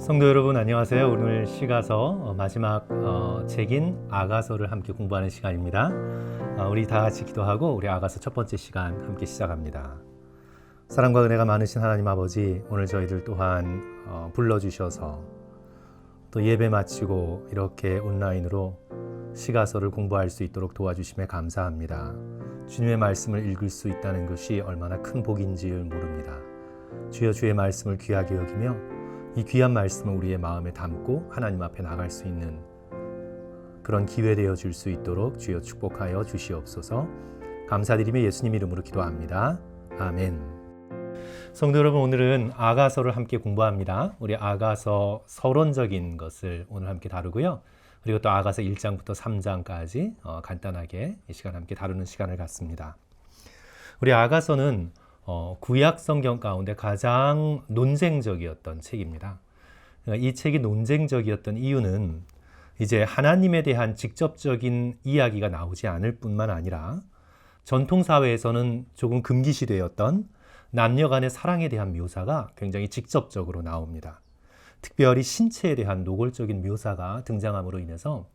성도 여러분 안녕하세요. 오늘 시가서 마지막 책인 아가서를 함께 공부하는 시간입니다. 우리 다 같이 기도하고 우리 아가서 첫 번째 시간 함께 시작합니다. 사랑과 은혜가 많으신 하나님 아버지, 오늘 저희들 또한 불러주셔서 또 예배 마치고 이렇게 온라인으로 시가서를 공부할 수 있도록 도와주심에 감사합니다. 주님의 말씀을 읽을 수 있다는 것이 얼마나 큰 복인지 모릅니다. 주여, 주의 말씀을 귀하게 여기며 이 귀한 말씀을 우리의 마음에 담고 하나님 앞에 나갈 수 있는 그런 기회 되어 줄 수 있도록 주여 축복하여 주시옵소서. 감사드리며 예수님 이름으로 기도합니다. 아멘. 성도 여러분, 오늘은 아가서를 함께 공부합니다. 우리 아가서 서론적인 것을 오늘 함께 다루고요. 그리고 또 아가서 1장부터 3장까지 간단하게 이 시간 함께 다루는 시간을 갖습니다. 우리 아가서는 구약 성경 가운데 가장 논쟁적이었던 책입니다. 이 책이 논쟁적이었던 이유는 이제 하나님에 대한 직접적인 이야기가 나오지 않을 뿐만 아니라 전통 사회에서는 조금 금기시되었던 남녀 간의 사랑에 대한 묘사가 굉장히 직접적으로 나옵니다. 특별히 신체에 대한 노골적인 묘사가 등장함으로 인해서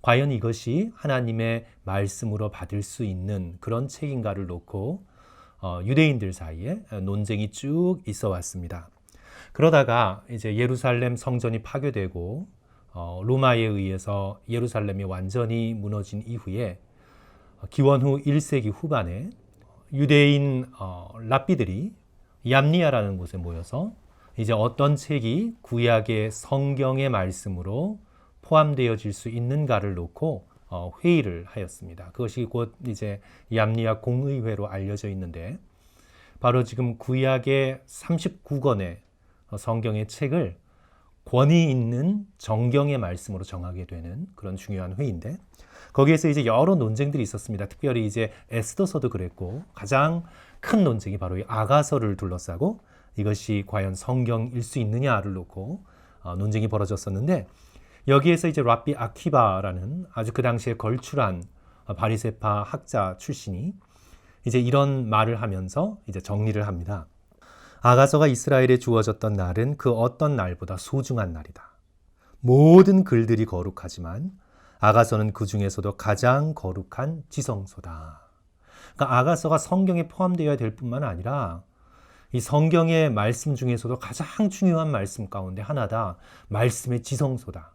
과연 이것이 하나님의 말씀으로 받을 수 있는 그런 책인가를 놓고 유대인들 사이에 논쟁이 쭉 있어 왔습니다. 그러다가 이제 예루살렘 성전이 파괴되고 로마에 의해서 예루살렘이 완전히 무너진 이후에 기원 후 1세기 후반에 유대인 랍비들이 얌니아라는 곳에 모여서 이제 어떤 책이 구약의 성경의 말씀으로 포함되어질 수 있는가를 놓고 회의를 하였습니다. 그것이 곧 이제 얌니아 공의회로 알려져 있는데, 바로 지금 구약의 39권의 성경의 책을 권위 있는 정경의 말씀으로 정하게 되는 그런 중요한 회의인데, 거기에서 이제 여러 논쟁들이 있었습니다. 특별히 이제 에스더서도 그랬고, 가장 큰 논쟁이 바로 이 아가서를 둘러싸고 이것이 과연 성경일 수 있느냐를 놓고 논쟁이 벌어졌었는데, 여기에서 이제 랍비 아키바라는 아주 그 당시에 걸출한 바리새파 학자 출신이 이제 이런 말을 하면서 이제 정리를 합니다. 아가서가 이스라엘에 주어졌던 날은 그 어떤 날보다 소중한 날이다. 모든 글들이 거룩하지만 아가서는 그 중에서도 가장 거룩한 지성소다. 그러니까 아가서가 성경에 포함되어야 될 뿐만 아니라 이 성경의 말씀 중에서도 가장 중요한 말씀 가운데 하나다. 말씀의 지성소다.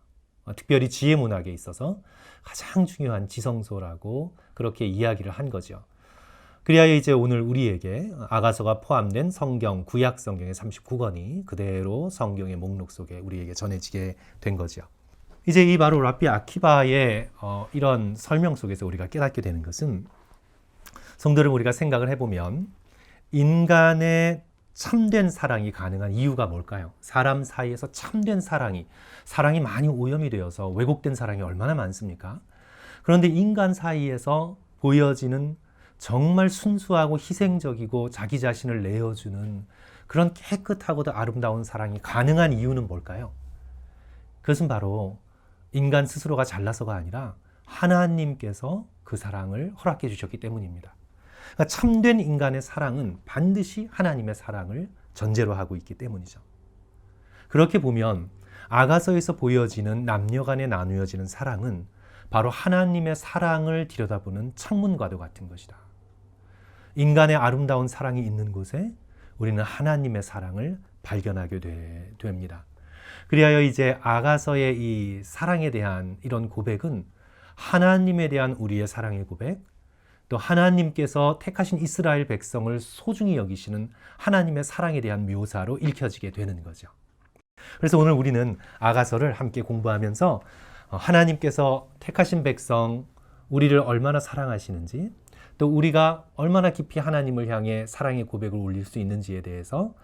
특별히 지혜 문학에 있어서 가장 중요한 지성소라고 그렇게 이야기를 한 거죠. 그래야 이제 오늘 우리에게 아가서가 포함된 성경, 구약 성경의 39권이 그대로 성경의 목록 속에 우리에게 전해지게 된 거죠. 이제 이 바로 랍비 아키바의 이런 설명 속에서 우리가 깨닫게 되는 것은, 성도를 우리가 생각을 해보면 인간의 참된 사랑이 가능한 이유가 뭘까요? 사람 사이에서 참된 사랑이 많이 오염이 되어서 왜곡된 사랑이 얼마나 많습니까? 그런데 인간 사이에서 보여지는 정말 순수하고 희생적이고 자기 자신을 내어주는 그런 깨끗하고도 아름다운 사랑이 가능한 이유는 뭘까요? 그것은 바로 인간 스스로가 잘나서가 아니라 하나님께서 그 사랑을 허락해 주셨기 때문입니다. 그러니까 참된 인간의 사랑은 반드시 하나님의 사랑을 전제로 하고 있기 때문이죠. 그렇게 보면 아가서에서 보여지는 남녀 간에 나누어지는 사랑은 바로 하나님의 사랑을 들여다보는 창문과도 같은 것이다. 인간의 아름다운 사랑이 있는 곳에 우리는 하나님의 사랑을 발견하게 됩니다. 그리하여 이제 아가서의 이 사랑에 대한 이런 고백은 하나님에 대한 우리의 사랑의 고백, 또 하나님께서 택하신 이스라엘 백성을 소중히 여기시는 하나님의 사랑에 대한 묘사로 읽혀지게 되는 거죠. 그래서 오늘 우리는 아가서를 함께 공부하면서 하나님께서 택하신 백성, 우리를 얼마나 사랑하시는지, 또 우리가 얼마나 깊이 하나님을 향해 사랑의 고백을 올릴 수 있는지에 대해서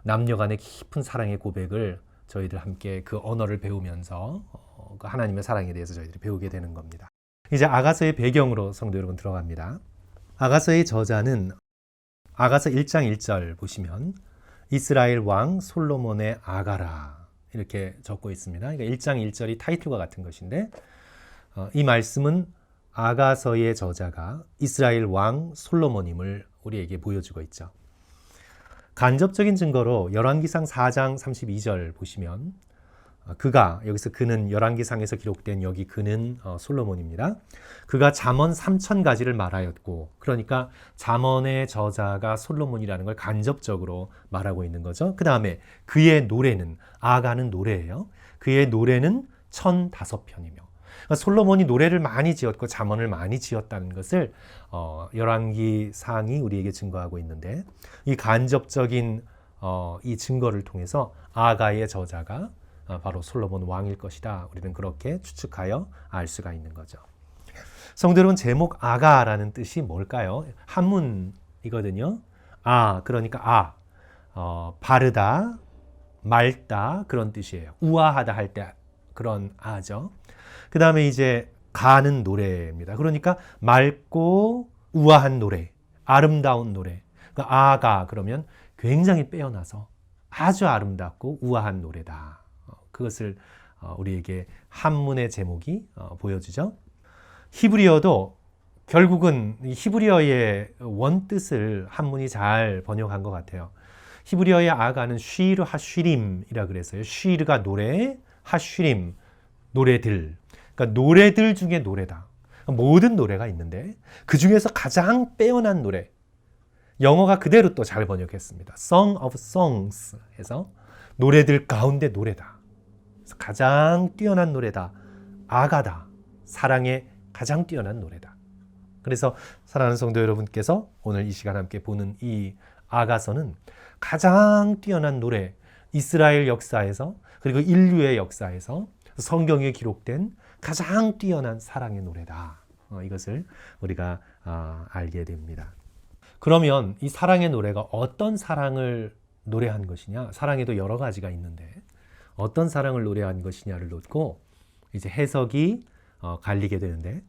남녀 간의 깊은 사랑의 고백을 저희들 함께 그 언어를 배우면서 그 하나님의 사랑에 대해서 저희들이 배우게 되는 겁니다. 이제 아가서의 배경으로 성도 여러분 들어갑니다. 아가서의 저자는 아가서 1장 1절 보시면 이스라엘 왕 솔로몬의 아가라 이렇게 적고 있습니다. 그러니까 1장 1절이 타이틀과 같은 것인데, 이 말씀은 아가서의 저자가 이스라엘 왕 솔로몬임을 우리에게 보여주고 있죠. 간접적인 증거로 열왕기상 4장 32절 보시면 그가, 여기서 그는 열왕기상에서 기록된 여기 그는 솔로몬입니다. 그가 잠언 3,000가지를 말하였고, 그러니까 잠언의 저자가 솔로몬이라는 걸 간접적으로 말하고 있는 거죠. 그 다음에 그의 노래는, 아가는 노래예요. 그의 노래는 1,005편이며, 그러니까 솔로몬이 노래를 많이 지었고 잠언을 많이 지었다는 것을 열왕기상이 우리에게 증거하고 있는데, 이 간접적인 이 증거를 통해서 아가의 저자가 바로 솔로몬 왕일 것이다. 우리는 그렇게 추측하여 알 수가 있는 거죠. 성도 여러분, 제목 아가라는 뜻이 뭘까요? 한문이거든요. 그러니까 바르다, 맑다 그런 뜻이에요. 우아하다 할 때 그런 아죠. 그 다음에 이제 가는 노래입니다. 그러니까 맑고 우아한 노래, 아름다운 노래. 그러니까 아가 그러면 굉장히 빼어나서 아주 아름답고 우아한 노래다. 그것을 우리에게 한문의 제목이 보여주죠. 히브리어도 결국은 히브리어의 원뜻을 한문이 잘 번역한 것 같아요. 히브리어의 아가는 쉬르 하쉬림이라 그랬어요. 쉬르가 노래, 하쉬림 노래들. 그러니까 노래들 중에 노래다. 모든 노래가 있는데 그 중에서 가장 빼어난 노래. 영어가 그대로 또 잘 번역했습니다. Song of Songs 해서 노래들 가운데 노래다. 가장 뛰어난 노래다. 아가다. 사랑의 가장 뛰어난 노래다. 그래서 사랑하는 성도 여러분께서 오늘 이 시간 함께 보는 이 아가서는 가장 뛰어난 노래, 이스라엘 역사에서 그리고 인류의 역사에서 성경에 기록된 가장 뛰어난 사랑의 노래다. 이것을 우리가 알게 됩니다. 그러면 이 사랑의 노래가 어떤 사랑을 노래한 것이냐? 사랑에도 여러 가지가 있는데 어떤 사랑을 노래한 것이냐를 놓고 이제 해석이 갈리게 되는데,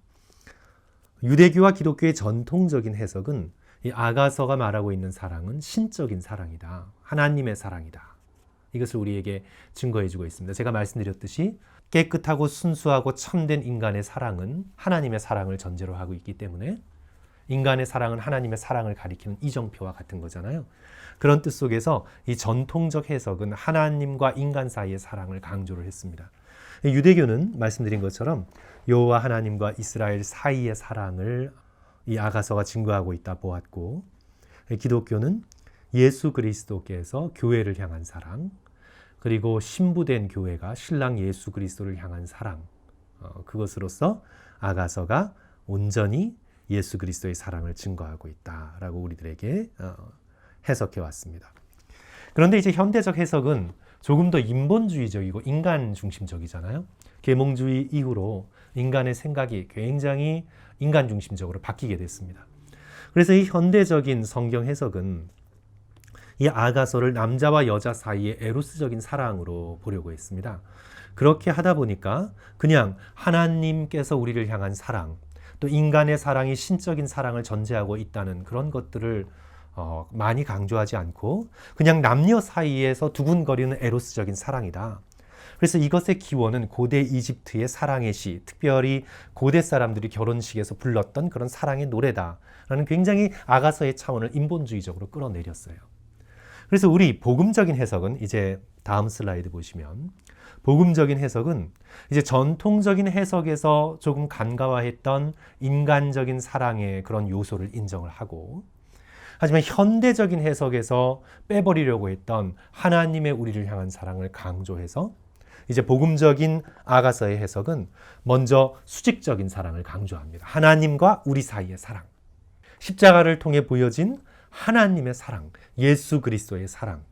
유대교와 기독교의 전통적인 해석은 이 아가서가 말하고 있는 사랑은 신적인 사랑이다. 하나님의 사랑이다. 이것을 우리에게 증거해 주고 있습니다. 제가 말씀드렸듯이 깨끗하고 순수하고 참된 인간의 사랑은 하나님의 사랑을 전제로 하고 있기 때문에 인간의 사랑은 하나님의 사랑을 가리키는 이정표와 같은 거잖아요. 그런 뜻 속에서 이 전통적 해석은 하나님과 인간 사이의 사랑을 강조를 했습니다. 유대교는 말씀드린 것처럼 여호와 하나님과 이스라엘 사이의 사랑을 이 아가서가 증거하고 있다 보았고, 기독교는 예수 그리스도께서 교회를 향한 사랑, 그리고 신부된 교회가 신랑 예수 그리스도를 향한 사랑, 그것으로서 아가서가 온전히 예수 그리스도의 사랑을 증거하고 있다라고 우리들에게 해석해 왔습니다. 그런데 이제 현대적 해석은 조금 더 인본주의적이고 인간 중심적이잖아요. 계몽주의 이후로 인간의 생각이 굉장히 인간 중심적으로 바뀌게 됐습니다. 그래서 이 현대적인 성경 해석은 이 아가서를 남자와 여자 사이의 에로스적인 사랑으로 보려고 했습니다. 그렇게 하다 보니까 그냥 하나님께서 우리를 향한 사랑, 또 인간의 사랑이 신적인 사랑을 전제하고 있다는 그런 것들을 많이 강조하지 않고 그냥 남녀 사이에서 두근거리는 에로스적인 사랑이다. 그래서 이것의 기원은 고대 이집트의 사랑의 시, 특별히 고대 사람들이 결혼식에서 불렀던 그런 사랑의 노래다라는 굉장히 아가서의 차원을 인본주의적으로 끌어내렸어요. 그래서 우리 복음적인 해석은 이제 다음 슬라이드 보시면, 복음적인 해석은 이제 전통적인 해석에서 조금 간과했던 인간적인 사랑의 그런 요소를 인정을 하고, 하지만 현대적인 해석에서 빼버리려고 했던 하나님의 우리를 향한 사랑을 강조해서 이제 복음적인 아가서의 해석은 먼저 수직적인 사랑을 강조합니다. 하나님과 우리 사이의 사랑, 십자가를 통해 보여진 하나님의 사랑, 예수 그리스도의 사랑.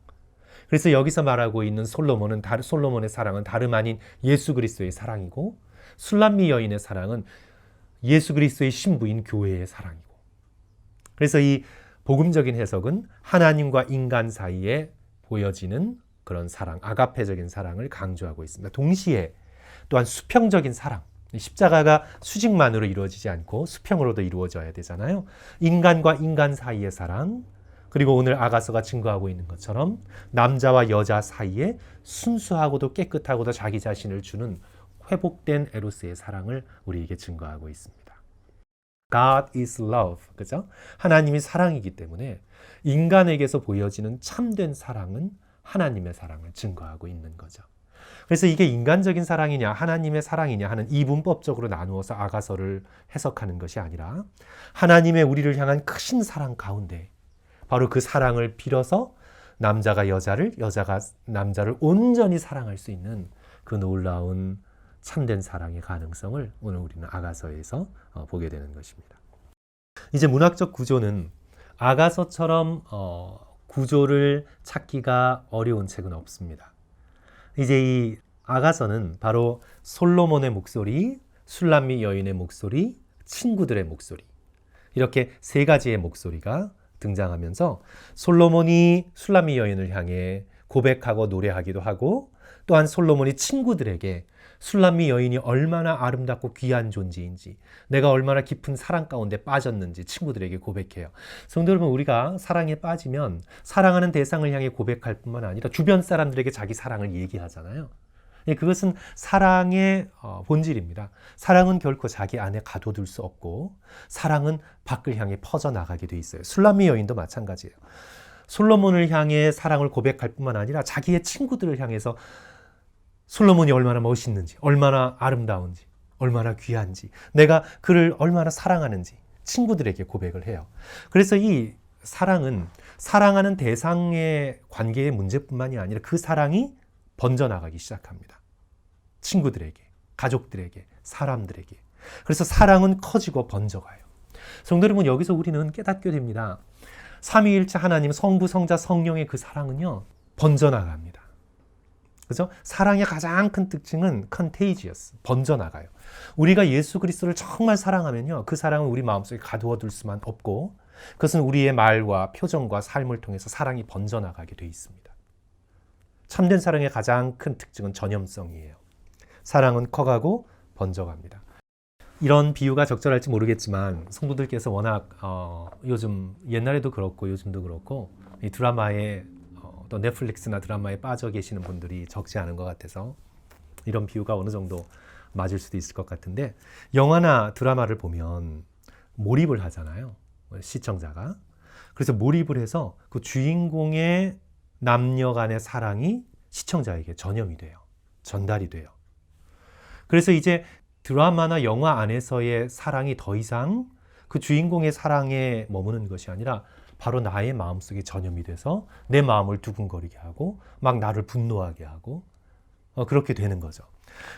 그래서 여기서 말하고 있는 솔로몬의 사랑은 다름 아닌 예수 그리스도의 사랑이고, 술람미 여인의 사랑은 예수 그리스도의 신부인 교회의 사랑이고, 그래서 이 복음적인 해석은 하나님과 인간 사이에 보여지는 그런 사랑, 아가페적인 사랑을 강조하고 있습니다. 동시에 또한 수평적인 사랑, 십자가가 수직만으로 이루어지지 않고 수평으로도 이루어져야 되잖아요. 인간과 인간 사이의 사랑, 그리고 오늘 아가서가 증거하고 있는 것처럼 남자와 여자 사이에 순수하고도 깨끗하고도 자기 자신을 주는 회복된 에로스의 사랑을 우리에게 증거하고 있습니다. God is love, 그죠? 하나님이 사랑이기 때문에 인간에게서 보여지는 참된 사랑은 하나님의 사랑을 증거하고 있는 거죠. 그래서 이게 인간적인 사랑이냐 하나님의 사랑이냐 하는 이분법적으로 나누어서 아가서를 해석하는 것이 아니라 하나님의 우리를 향한 크신 사랑 가운데 바로 그 사랑을 빌어서 남자가 여자를, 여자가 남자를 온전히 사랑할 수 있는 그 놀라운 참된 사랑의 가능성을 오늘 우리는 아가서에서 보게 되는 것입니다. 이제 문학적 구조는 아가서처럼 구조를 찾기가 어려운 책은 없습니다. 이제 이 아가서는 바로 솔로몬의 목소리, 술람미 여인의 목소리, 친구들의 목소리, 이렇게 세 가지의 목소리가 등장하면서 솔로몬이 술람미 여인을 향해 고백하고 노래하기도 하고, 또한 솔로몬이 친구들에게 술람미 여인이 얼마나 아름답고 귀한 존재인지, 내가 얼마나 깊은 사랑 가운데 빠졌는지 친구들에게 고백해요. 성도 여러분, 우리가 사랑에 빠지면 사랑하는 대상을 향해 고백할 뿐만 아니라 주변 사람들에게 자기 사랑을 얘기하잖아요. 그것은 사랑의 본질입니다. 사랑은 결코 자기 안에 가둬둘 수 없고 사랑은 밖을 향해 퍼져나가게 돼 있어요. 술람미 여인도 마찬가지예요. 솔로몬을 향해 사랑을 고백할 뿐만 아니라 자기의 친구들을 향해서 솔로몬이 얼마나 멋있는지, 얼마나 아름다운지, 얼마나 귀한지, 내가 그를 얼마나 사랑하는지 친구들에게 고백을 해요. 그래서 이 사랑은 사랑하는 대상의 관계의 문제뿐만이 아니라 그 사랑이 번져나가기 시작합니다. 친구들에게, 가족들에게, 사람들에게. 그래서 사랑은 커지고 번져가요. 성도 여러분, 여기서 우리는 깨닫게 됩니다. 삼위일체 하나님, 성부, 성자, 성령의 그 사랑은요, 번져나갑니다. 그죠? 사랑의 가장 큰 특징은 contagious, 번져나가요. 우리가 예수 그리스도를 정말 사랑하면요, 그 사랑은 우리 마음속에 가두어둘 수만 없고, 그것은 우리의 말과 표정과 삶을 통해서 사랑이 번져나가게 돼 있습니다. 참된 사랑의 가장 큰 특징은 전염성이에요. 사랑은 커가고 번져갑니다. 이런 비유가 적절할지 모르겠지만 성도들께서 워낙 요즘 옛날에도 그렇고 요즘도 그렇고 이 드라마에 또 넷플릭스나 드라마에 빠져 계시는 분들이 적지 않은 것 같아서 이런 비유가 어느 정도 맞을 수도 있을 것 같은데, 영화나 드라마를 보면 몰입을 하잖아요, 시청자가. 그래서 몰입을 해서 그 주인공의 남녀 간의 사랑이 시청자에게 전염이 돼요. 전달이 돼요. 그래서 이제 드라마나 영화 안에서의 사랑이 더 이상 그 주인공의 사랑에 머무는 것이 아니라 바로 나의 마음속에 전염이 돼서 내 마음을 두근거리게 하고 막 나를 분노하게 하고 그렇게 되는 거죠.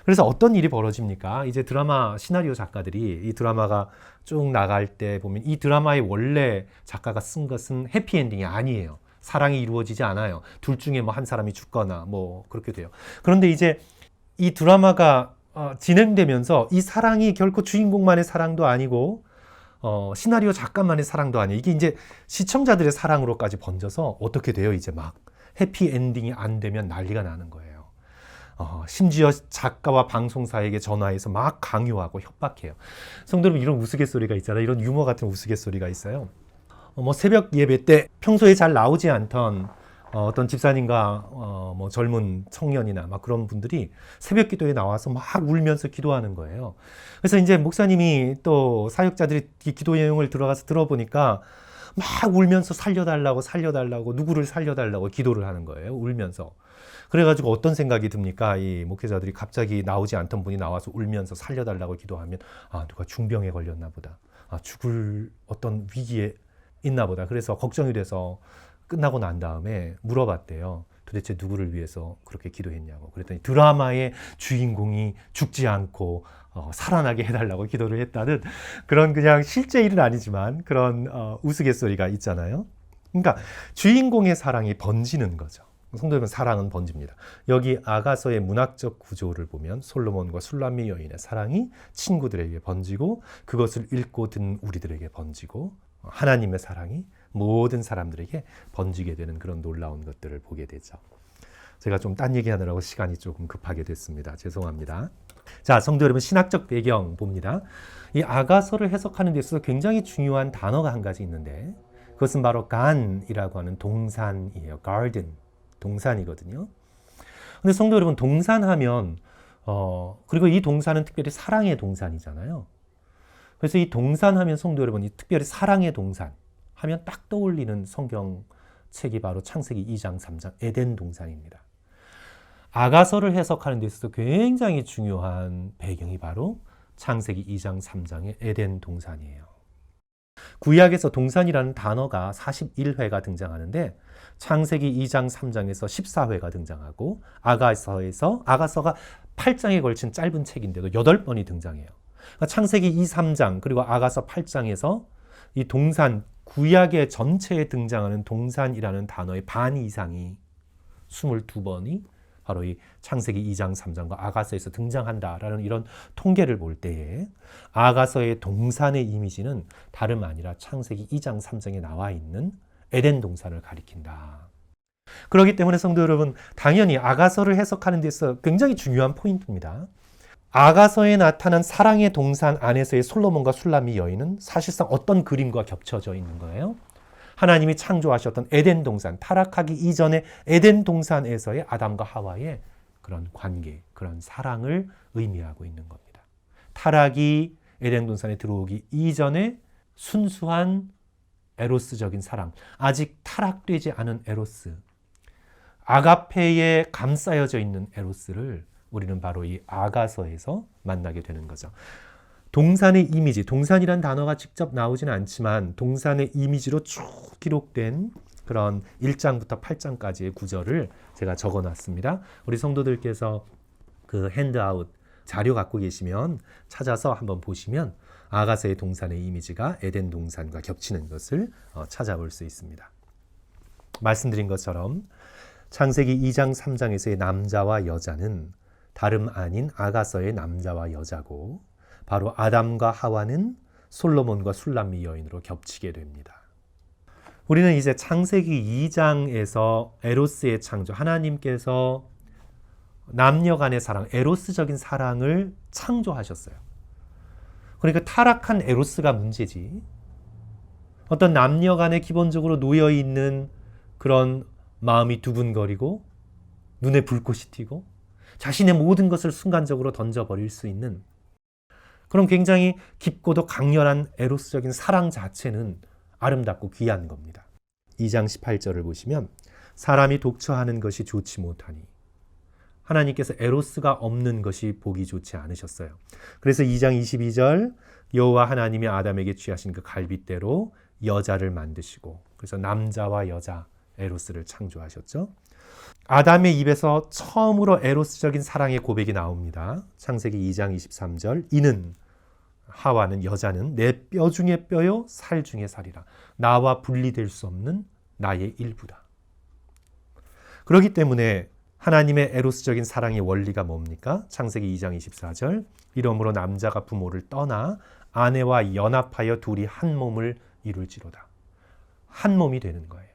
그래서 어떤 일이 벌어집니까? 이제 드라마 시나리오 작가들이 이 드라마가 쭉 나갈 때 보면 이 드라마의 원래 작가가 쓴 것은 해피엔딩이 아니에요. 사랑이 이루어지지 않아요. 둘 중에 뭐 한 사람이 죽거나 뭐 그렇게 돼요. 그런데 이제 이 드라마가 진행되면서 이 사랑이 결코 주인공만의 사랑도 아니고 시나리오 작가만의 사랑도 아니에요. 이게 이제 시청자들의 사랑으로까지 번져서 어떻게 돼요? 이제 막 해피엔딩이 안 되면 난리가 나는 거예요. 심지어 작가와 방송사에게 전화해서 막 강요하고 협박해요. 성도 여러분, 이런 우스갯소리가 있잖아요. 이런 유머 같은 우스갯소리가 있어요. 뭐 새벽 예배 때 평소에 잘 나오지 않던 어떤 집사님과 뭐 젊은 청년이나 막 그런 분들이 새벽 기도에 나와서 막 울면서 기도하는 거예요. 그래서 이제 목사님이 또 사역자들이 이 기도 내용을 들어가서 들어보니까 막 울면서 살려달라고 누구를 살려달라고 기도를 하는 거예요. 울면서. 그래가지고 어떤 생각이 듭니까? 이 목회자들이 갑자기 나오지 않던 분이 나와서 울면서 살려달라고 기도하면 누가 중병에 걸렸나 보다. 죽을 어떤 위기에 있나 보다. 그래서 걱정이 돼서 끝나고 난 다음에 물어봤대요. 도대체 누구를 위해서 그렇게 기도했냐고. 그랬더니 드라마의 주인공이 죽지 않고 살아나게 해달라고 기도를 했다는 그런, 그냥 실제 일은 아니지만 그런 우스갯소리가 있잖아요. 그러니까 주인공의 사랑이 번지는 거죠. 성도 여러분, 사랑은 번집니다. 여기 아가서의 문학적 구조를 보면 솔로몬과 술람미 여인의 사랑이 친구들에게 번지고, 그것을 읽고 듣는 우리들에게 번지고, 하나님의 사랑이 모든 사람들에게 번지게 되는 그런 놀라운 것들을 보게 되죠. 제가 좀 딴 얘기하느라고 시간이 조금 급하게 됐습니다. 죄송합니다. 자, 성도 여러분, 신학적 배경 봅니다. 이 아가서를 해석하는 데 있어서 굉장히 중요한 단어가 한 가지 있는데, 그것은 바로 간이라고 하는 동산이에요. garden, 동산이거든요. 근데 성도 여러분, 동산하면 그리고 이 동산은 특별히 사랑의 동산이잖아요. 그래서 이 동산하면 성도 여러분, 이 특별히 사랑의 동산 하면 딱 떠올리는 성경책이 바로 창세기 2장 3장 에덴 동산입니다. 아가서를 해석하는 데 있어서 굉장히 중요한 배경이 바로 창세기 2장 3장의 에덴 동산이에요. 구약에서 동산이라는 단어가 41회가 등장하는데 창세기 2장 3장에서 14회가 등장하고 아가서가 8장에 걸친 짧은 책인데도 8번이 등장해요. 그러니까 창세기 2, 3장 그리고 아가서 8장에서 이 동산, 구약의 전체에 등장하는 동산이라는 단어의 반 이상이 22번이 바로 이 창세기 2장 3장과 아가서에서 등장한다라는 이런 통계를 볼 때에 아가서의 동산의 이미지는 다름 아니라 창세기 2장 3장에 나와 있는 에덴 동산을 가리킨다. 그렇기 때문에 성도 여러분, 당연히 아가서를 해석하는 데서 굉장히 중요한 포인트입니다. 아가서에 나타난 사랑의 동산 안에서의 솔로몬과 술람미 여인은 사실상 어떤 그림과 겹쳐져 있는 거예요? 하나님이 창조하셨던 에덴 동산, 타락하기 이전의 에덴 동산에서의 아담과 하와의 그런 관계, 그런 사랑을 의미하고 있는 겁니다. 타락이 에덴 동산에 들어오기 이전에 순수한 에로스적인 사랑, 아직 타락되지 않은 에로스, 아가페에 감싸여져 있는 에로스를 우리는 바로 이 아가서에서 만나게 되는 거죠. 동산의 이미지, 동산이란 단어가 직접 나오지는 않지만 동산의 이미지로 쭉 기록된 그런 1장부터 8장까지의 구절을 제가 적어놨습니다. 우리 성도들께서 그 핸드아웃 자료 갖고 계시면 찾아서 한번 보시면 아가서의 동산의 이미지가 에덴 동산과 겹치는 것을 찾아볼 수 있습니다. 말씀드린 것처럼 창세기 2장 3장에서의 남자와 여자는 다름 아닌 아가서의 남자와 여자고 바로 아담과 하와는 솔로몬과 술람미 여인으로 겹치게 됩니다. 우리는 이제 창세기 2장에서 에로스의 창조, 하나님께서 남녀 간의 사랑, 에로스적인 사랑을 창조하셨어요. 그러니까 타락한 에로스가 문제지. 어떤 남녀 간에 기본적으로 놓여있는 그런 마음이 두근거리고 눈에 불꽃이 튀고 자신의 모든 것을 순간적으로 던져버릴 수 있는 그런 굉장히 깊고도 강렬한 에로스적인 사랑 자체는 아름답고 귀한 겁니다. 2장 18절을 보시면 사람이 독처하는 것이 좋지 못하니 하나님께서 에로스가 없는 것이 보기 좋지 않으셨어요. 그래서 2장 22절 여호와 하나님이 아담에게 취하신 그 갈빗대로 여자를 만드시고 그래서 남자와 여자 에로스를 창조하셨죠. 아담의 입에서 처음으로 에로스적인 사랑의 고백이 나옵니다. 창세기 2장 23절 이는 하와는 여자는 내 뼈 중에 뼈요 살 중에 살이라. 나와 분리될 수 없는 나의 일부다. 그렇기 때문에 하나님의 에로스적인 사랑의 원리가 뭡니까? 창세기 2장 24절 이러므로 남자가 부모를 떠나 아내와 연합하여 둘이 한 몸을 이룰지로다. 한 몸이 되는 거예요.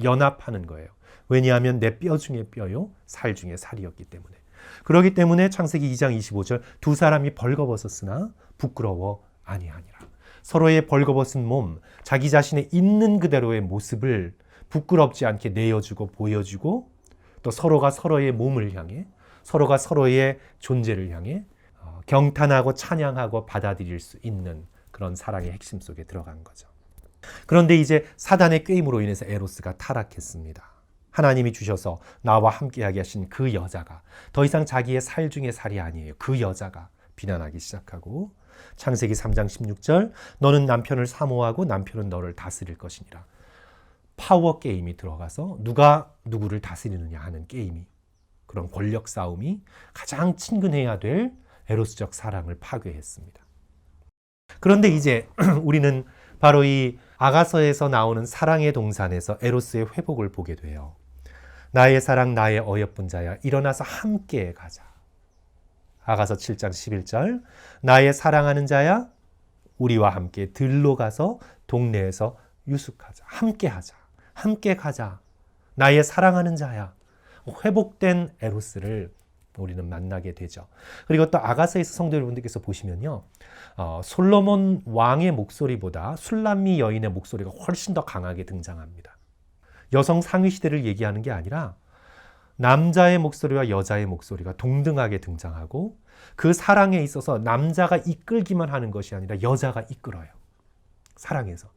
연합하는 거예요. 왜냐하면 내 뼈 중에 뼈요 살 중에 살이었기 때문에. 그렇기 때문에 창세기 2장 25절 두 사람이 벌거벗었으나 부끄러워 아니하니라. 서로의 벌거벗은 몸, 자기 자신의 있는 그대로의 모습을 부끄럽지 않게 내어주고 보여주고 또 서로가 서로의 몸을 향해 서로가 서로의 존재를 향해 경탄하고 찬양하고 받아들일 수 있는 그런 사랑의 핵심 속에 들어간 거죠. 그런데 이제 사단의 꾀임으로 인해서 에로스가 타락했습니다. 하나님이 주셔서 나와 함께하게 하신 그 여자가 더 이상 자기의 살 중에 살이 아니에요. 그 여자가 비난하기 시작하고 창세기 3장 16절 너는 남편을 사모하고 남편은 너를 다스릴 것이니라. 파워 게임이 들어가서 누가 누구를 다스리느냐 하는 게임이 그런 권력 싸움이 가장 친근해야 될 에로스적 사랑을 파괴했습니다. 그런데 이제 우리는 바로 이 아가서에서 나오는 사랑의 동산에서 에로스의 회복을 보게 돼요. 나의 사랑 나의 어여쁜 자야 일어나서 함께 가자. 아가서 7장 11절 나의 사랑하는 자야 우리와 함께 들로 가서 동네에서 유숙하자. 함께 하자. 함께 가자. 나의 사랑하는 자야. 회복된 에로스를 우리는 만나게 되죠. 그리고 또 아가서에서 성도 여러분들께서 보시면요. 솔로몬 왕의 목소리보다 술람미 여인의 목소리가 훨씬 더 강하게 등장합니다. 여성 상위 시대를 얘기하는 게 아니라 남자의 목소리와 여자의 목소리가 동등하게 등장하고 그 사랑에 있어서 남자가 이끌기만 하는 것이 아니라 여자가 이끌어요. 사랑에서.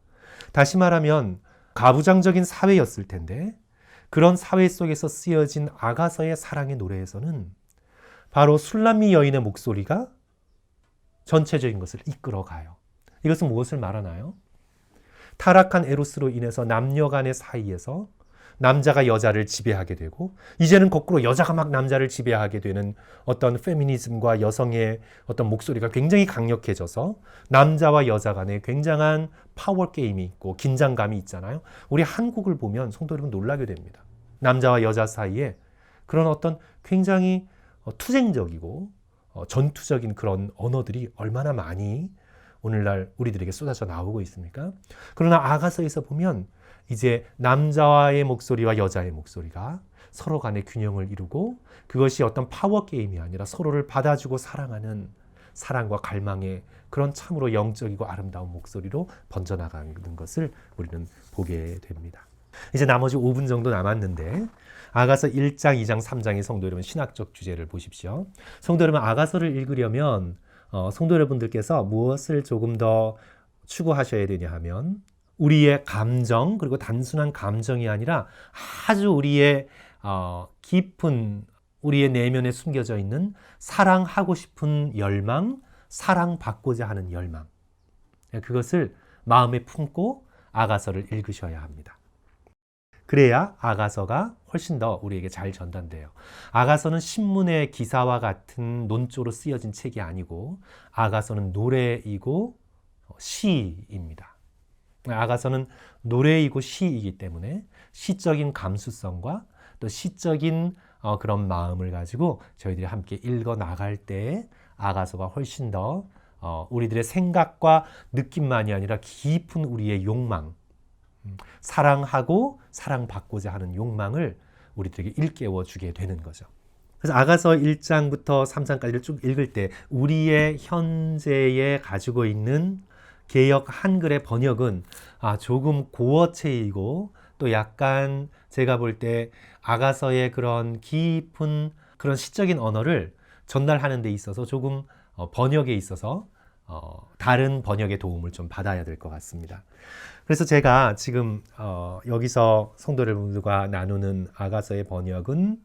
다시 말하면 가부장적인 사회였을 텐데 그런 사회 속에서 쓰여진 아가서의 사랑의 노래에서는 바로 술람미 여인의 목소리가 전체적인 것을 이끌어가요. 이것은 무엇을 말하나요? 타락한 에로스로 인해서 남녀 간의 사이에서 남자가 여자를 지배하게 되고 이제는 거꾸로 여자가 막 남자를 지배하게 되는 어떤 페미니즘과 여성의 어떤 목소리가 굉장히 강력해져서 남자와 여자 간에 굉장한 파워 게임이 있고 긴장감이 있잖아요. 우리 한국을 보면 성도 여러분 놀라게 됩니다. 남자와 여자 사이에 그런 어떤 굉장히 투쟁적이고 전투적인 그런 언어들이 얼마나 많이 오늘날 우리들에게 쏟아져 나오고 있습니까? 그러나 아가서에서 보면 이제 남자의 목소리와 여자의 목소리가 서로 간의 균형을 이루고 그것이 어떤 파워 게임이 아니라 서로를 받아주고 사랑하는 사랑과 갈망의 그런 참으로 영적이고 아름다운 목소리로 번져나가는 것을 우리는 보게 됩니다. 이제 나머지 5분 정도 남았는데 아가서 1장, 2장, 3장의 성도 여러분 신학적 주제를 보십시오. 성도 여러분 아가서를 읽으려면 성도 여러분들께서 무엇을 조금 더 추구하셔야 되냐 하면 우리의 감정, 그리고 단순한 감정이 아니라 아주 우리의 깊은 우리의 내면에 숨겨져 있는 사랑하고 싶은 열망, 사랑받고자 하는 열망, 그것을 마음에 품고 아가서를 읽으셔야 합니다. 그래야 아가서가 훨씬 더 우리에게 잘 전달돼요. 아가서는 신문의 기사와 같은 논조로 쓰여진 책이 아니고 아가서는 노래이고 시입니다. 아가서는 노래이고 시이기 때문에 시적인 감수성과 또 시적인 그런 마음을 가지고 저희들이 함께 읽어 나갈 때 아가서가 훨씬 더 우리들의 생각과 느낌만이 아니라 깊은 우리의 욕망, 사랑하고 사랑받고자 하는 욕망을 우리들에게 일깨워 주게 되는 거죠. 그래서 아가서 1장부터 3장까지를 쭉 읽을 때 우리의 현재에 가지고 있는 개역 한글의 번역은 조금 고어체이고 또 약간 제가 볼 때 아가서의 그런 깊은 그런 시적인 언어를 전달하는 데 있어서 조금 번역에 있어서 다른 번역의 도움을 좀 받아야 될 것 같습니다. 그래서 제가 지금 여기서 성도 여러분들과 나누는 아가서의 번역은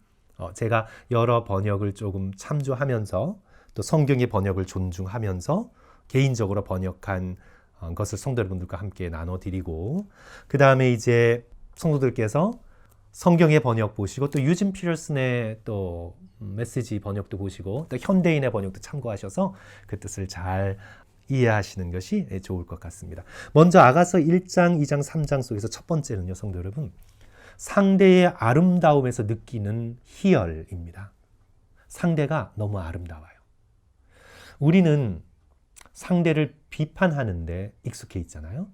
제가 여러 번역을 조금 참조하면서 또 성경의 번역을 존중하면서 개인적으로 번역한 것을 성도 여러분들과 함께 나눠드리고 그 다음에 이제 성도들께서 성경의 번역 보시고 또 유진 피터슨의 또 메시지 번역도 보시고 또 현대인의 번역도 참고하셔서 그 뜻을 잘 이해하시는 것이 좋을 것 같습니다. 먼저 아가서 1장, 2장, 3장 속에서 첫 번째는요, 성도 여러분, 상대의 아름다움에서 느끼는 희열입니다. 상대가 너무 아름다워요. 우리는 상대를 비판하는데 익숙해 있잖아요.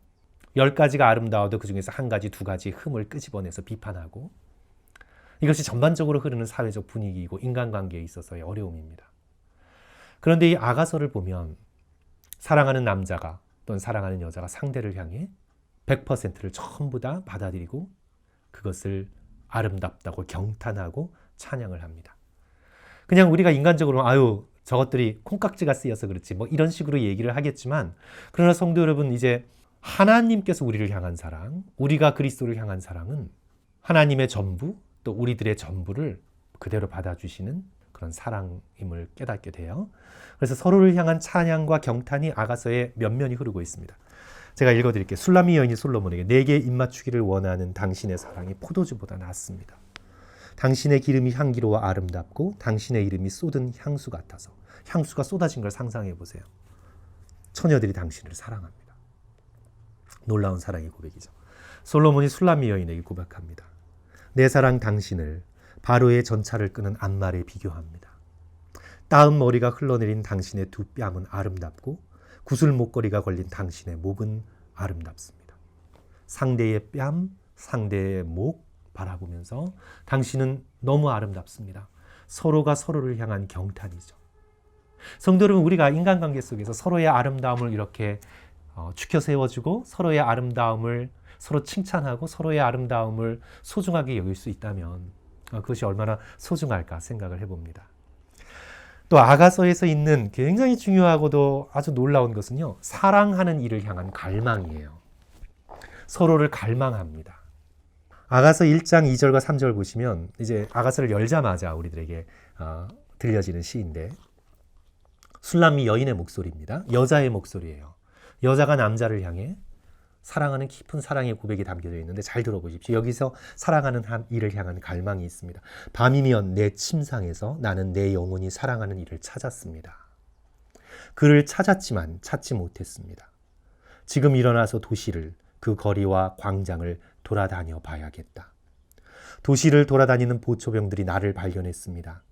10가지가 아름다워도 그 중에서 한 가지, 두 가지 흠을 끄집어내서 비판하고 이것이 전반적으로 흐르는 사회적 분위기이고 인간관계에 있어서의 어려움입니다. 그런데 이 아가서를 보면 사랑하는 남자가 또는 사랑하는 여자가 상대를 향해 100%를 전부 다 받아들이고 그것을 아름답다고 경탄하고 찬양을 합니다. 그냥 우리가 인간적으로 아유 저것들이 콩깍지가 쓰여서 그렇지 뭐 이런 식으로 얘기를 하겠지만 그러나 성도 여러분 이제 하나님께서 우리를 향한 사랑, 우리가 그리스도를 향한 사랑은 하나님의 전부 또 우리들의 전부를 그대로 받아주시는 그런 사랑임을 깨닫게 돼요. 그래서 서로를 향한 찬양과 경탄이 아가서의 면면이 흐르고 있습니다. 제가 읽어드릴게요. 술람미 여인이 솔로몬에게 내게 입맞추기를 원하는 당신의 사랑이 포도주보다 낫습니다. 당신의 기름이 향기로워 아름답고 당신의 이름이 쏟은 향수 같아서 향수가 쏟아진 걸 상상해 보세요. 처녀들이 당신을 사랑합니다. 놀라운 사랑의 고백이죠. 솔로몬이 술람미 여인에게 고백합니다. 내 사랑 당신을 바로의 전차를 끄는 암말에 비교합니다. 따은 머리가 흘러내린 당신의 두 뺨은 아름답고 구슬 목걸이가 걸린 당신의 목은 아름답습니다. 상대의 뺨, 상대의 목 바라보면서 당신은 너무 아름답습니다. 서로가 서로를 향한 경탄이죠. 성도 여러분, 우리가 인간관계 속에서 서로의 아름다움을 이렇게 추켜 세워주고 서로의 아름다움을 서로 칭찬하고 서로의 아름다움을 소중하게 여길 수 있다면 그것이 얼마나 소중할까 생각을 해봅니다. 또 아가서에서 있는 굉장히 중요하고도 아주 놀라운 것은요, 사랑하는 이를 향한 갈망이에요. 서로를 갈망합니다. 아가서 1장 2절과 3절 보시면 이제 아가서를 열자마자 우리들에게 들려지는 시인데 술람미 여인의 목소리입니다. 여자의 목소리예요. 여자가 남자를 향해 사랑하는 깊은 사랑의 고백이 담겨져 있는데 잘 들어보십시오. 여기서 사랑하는 이를 향한 갈망이 있습니다. 밤이면 내 침상에서 나는 내 영혼이 사랑하는 이를 찾았습니다. 그를 찾았지만 찾지 못했습니다. 지금 일어나서 도시를, 그 거리와 광장을 돌아다녀 봐야겠다. 도시를 돌아다니는 보초병들이 나를 발견했습니다.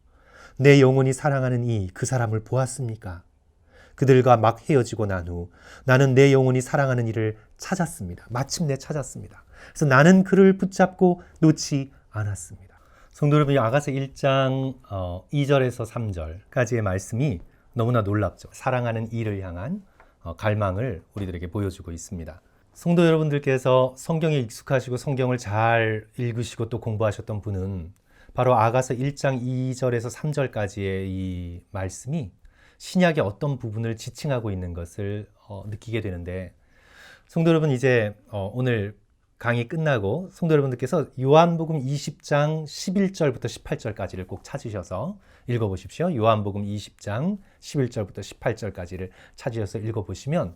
내 영혼이 사랑하는 그 사람을 보았습니까? 그들과 막 헤어지고 난 후 나는 내 영혼이 사랑하는 이를 찾았습니다. 마침내 찾았습니다. 그래서 나는 그를 붙잡고 놓지 않았습니다. 성도 여러분, 아가서 1장 2절에서 3절까지의 말씀이 너무나 놀랍죠. 사랑하는 이를 향한 갈망을 우리들에게 보여주고 있습니다. 성도 여러분들께서 성경에 익숙하시고 성경을 잘 읽으시고 또 공부하셨던 분은 바로 아가서 1장 2절에서 3절까지의 이 말씀이 신약의 어떤 부분을 지칭하고 있는 것을 느끼게 되는데, 성도 여러분, 이제 오늘 강의 끝나고 성도 여러분들께서 요한복음 20장 11절부터 18절까지를 꼭 찾으셔서 읽어보십시오. 요한복음 20장 11절부터 18절까지를 찾으셔서 읽어보시면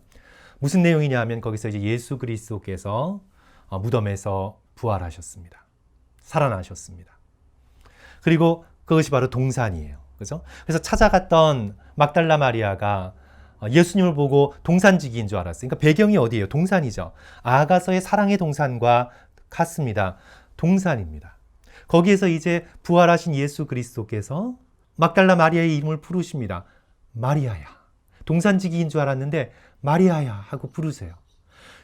무슨 내용이냐 하면 거기서 이제 예수 그리스도께서 무덤에서 부활하셨습니다. 살아나셨습니다. 그리고 그것이 바로 동산이에요. 그죠? 그래서 찾아갔던 막달라 마리아가 예수님을 보고 동산지기인 줄 알았어요. 그러니까 배경이 어디예요? 동산이죠. 아가서의 사랑의 동산과 같습니다. 동산입니다. 거기에서 이제 부활하신 예수 그리스도께서 막달라 마리아의 이름을 부르십니다. 마리아야. 동산지기인 줄 알았는데 마리아야 하고 부르세요.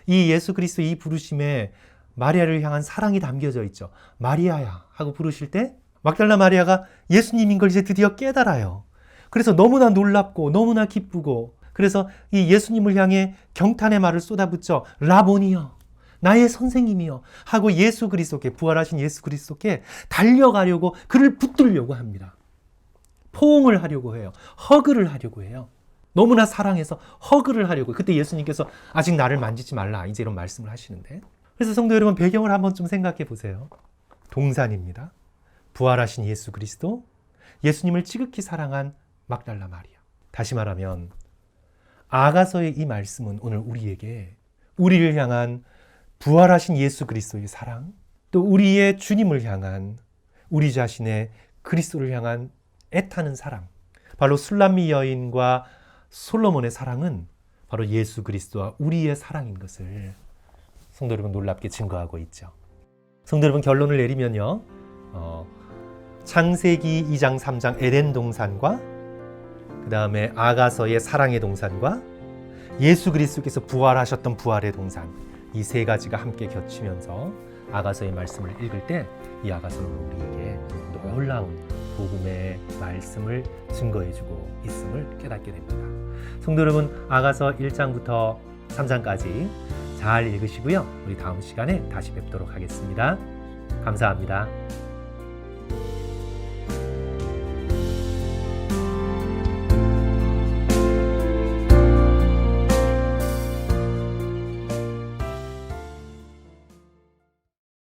이 예수 그리스도 이 부르심에 마리아를 향한 사랑이 담겨져 있죠. 마리아야 하고 부르실 때 막달라 마리아가 예수님인 걸 이제 드디어 깨달아요. 그래서 너무나 놀랍고 너무나 기쁘고, 그래서 이 예수님을 향해 경탄의 말을 쏟아붓죠. 라보니여, 나의 선생님이여 하고 예수 그리스도께, 부활하신 예수 그리스도께 달려가려고 그를 붙들려고 합니다. 포옹을 하려고 해요. 허그를 하려고 해요. 너무나 사랑해서 허그를 하려고. 그때 예수님께서 아직 나를 만지지 말라 이제 이런 말씀을 하시는데, 그래서 성도 여러분, 배경을 한번 좀 생각해 보세요. 동산입니다. 부활하신 예수 그리스도, 예수님을 지극히 사랑한 막달라 마리아. 다시 말하면 아가서의 이 말씀은 오늘 우리에게 우리를 향한 부활하신 예수 그리스도의 사랑, 또 우리의 주님을 향한, 우리 자신의 그리스도를 향한 애타는 사랑, 바로 술람미 여인과 솔로몬의 사랑은 바로 예수 그리스도와 우리의 사랑인 것을 성도 여러분 놀랍게 증거하고 있죠. 성도 여러분, 결론을 내리면요, 창세기 2장 3장 에덴 동산과 그 다음에 아가서의 사랑의 동산과 예수 그리스도께서 부활하셨던 부활의 동산, 이 세 가지가 함께 겹치면서 아가서의 말씀을 읽을 때 이 아가서는 우리에게 놀라운 복음의 말씀을 증거해주고 있음을 깨닫게 됩니다. 성도 여러분, 아가서 1장부터 3장까지 잘 읽으시고요. 우리 다음 시간에 다시 뵙도록 하겠습니다. 감사합니다.